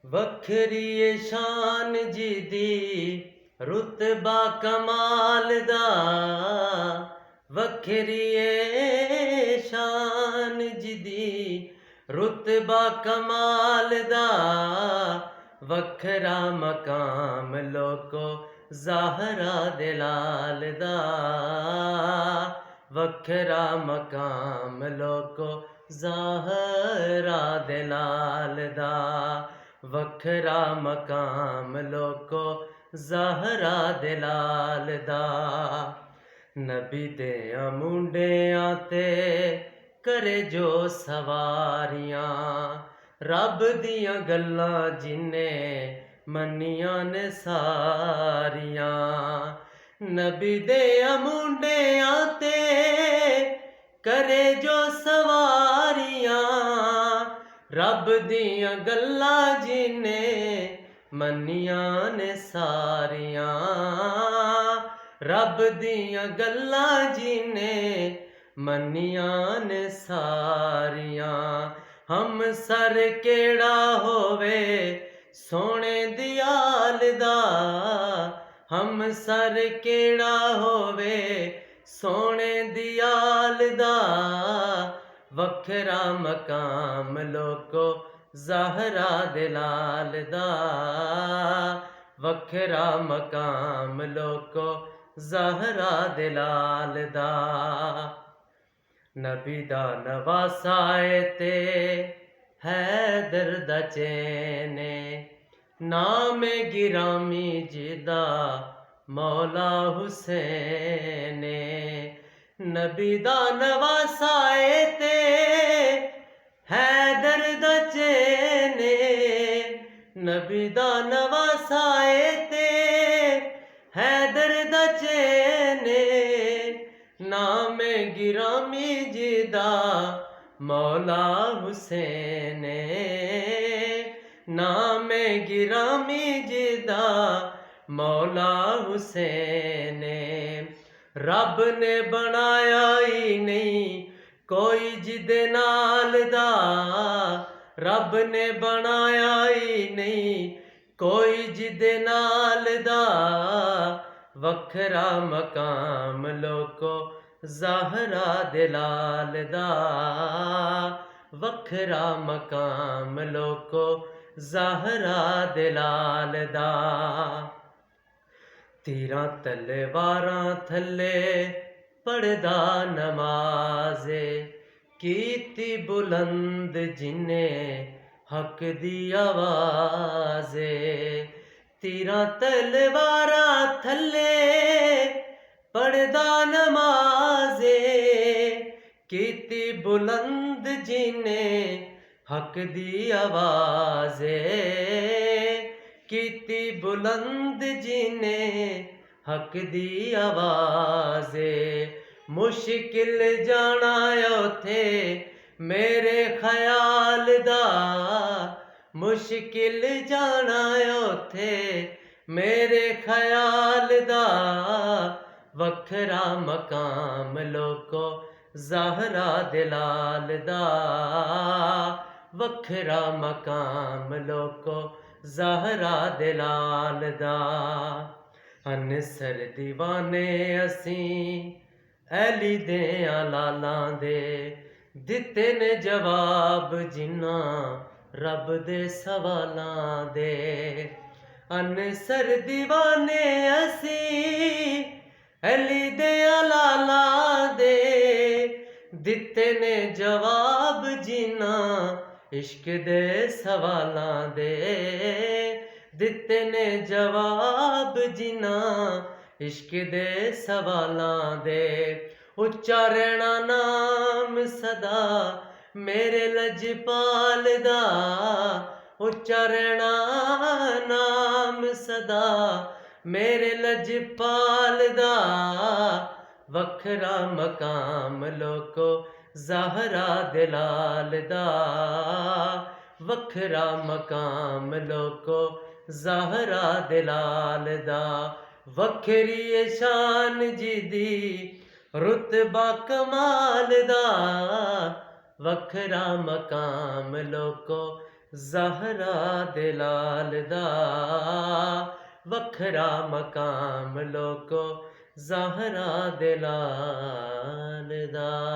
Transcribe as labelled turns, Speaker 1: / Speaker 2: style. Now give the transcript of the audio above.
Speaker 1: वखरी ए शान जी दी रुतबा कमाल दा। वखरी ए शान जी दी रुतबा कमाल दा। वखरा मकाम लोको ज़ाहरा दे लाल दा। वखरा मकाम लोको ज़ाहरा दे लाल दा। वखरा मकाम लोको ज़ाहरा दे लाल दा। नबी देयां मुंडियां ते करे जो सवारियां। रब दियां गल्लां जिन्ने मन्नियां ने सारियां। नबी देयां मुंडियां ते करे जो सवारियां। रब दियां गल्लां जिन्ने मन्नियां ने सारियां। रब दियां गल्लां जिन्ने मन्नियां ने सारियां। हम सर केड़ा होवे सोने दियाल दा। हम सर केड़ा होवे सोने दियाल दा। वखरा मकाम लोको ज़ाहरा दे लाल दा। वखरा मकाम लोको ज़ाहरा दे लाल दा। नबी दा नवासा ते हैदर दा चैने। नाम गिरामी जिदा मौला हुसैन। नबी दा नवासा ते हैदर दा चैने। नबी दा नवासा ते हैदर दा चैने। नाम गिरामी जिदा मौला हुसैन। नाम गिरामी जिदा मौला हुसैन। रब ने बनाया ही नहीं कोई जिदे नाल दा। रब ने बनाया ही नहीं कोई जिदे नाल दा। वखरा मकाम लोको ज़ाहरा दे लाल दा। वखरा मकाम लोको ज़ाहरा दे लाल दा। तीरां तलवारां थल्ले पढ़दा नमाज़े। कीती बुलंद जिन्ने हक दी आवाज़े। तीरां तलवारां थल्ले पढ़दा नमाज़े। कीती बुलंद जिन्ने हक दी आवाज़े। कीती बुलंद जिन्ने हक दी आवाज़े। मुश्किल जाना उथे मेरे ख्याल दा। मुश्किल जाना उथे मेरे ख्याल दा। वखरा मकाम लोको ज़ाहरा दे लाल दा। वखरा मकाम लोको ज़ाहरा दे लाल दा। अनसर दीवाने असीं ऐली देयां लालां दे। दित्ते ने जवाब जिन्ना रब दे सवालां दे। अनसर दीवाने असीं ऐली देयां लालां दे। दित्ते ने जवाब जिन्ना इश्क दे सवालां दे। दित्ते ने जवाब जिन्ना इश्क दे सवालां दे। उच्चा रहना नाम सदा मेरे लजपाल दा। उच्चा रहना नाम सदा मेरे लजपाल दा। वखरा मकाम लोको ज़ाहरा दे लाल दा। वखरा मकाम लोको ज़ाहरा दे लाल दा। वखरी ए शान जी दी रुतबा कमाल दा। वखरा मकाम लोको ਜ਼ਾਹਰਾ ਦੇ ਲਾਲ ਦਾ ਵੱਖਰਾ ਮਕਾਮ ਲੋਕੋ ਜ਼ਾਹਰਾ ਦੇ ਲਾਲ ਦਾ।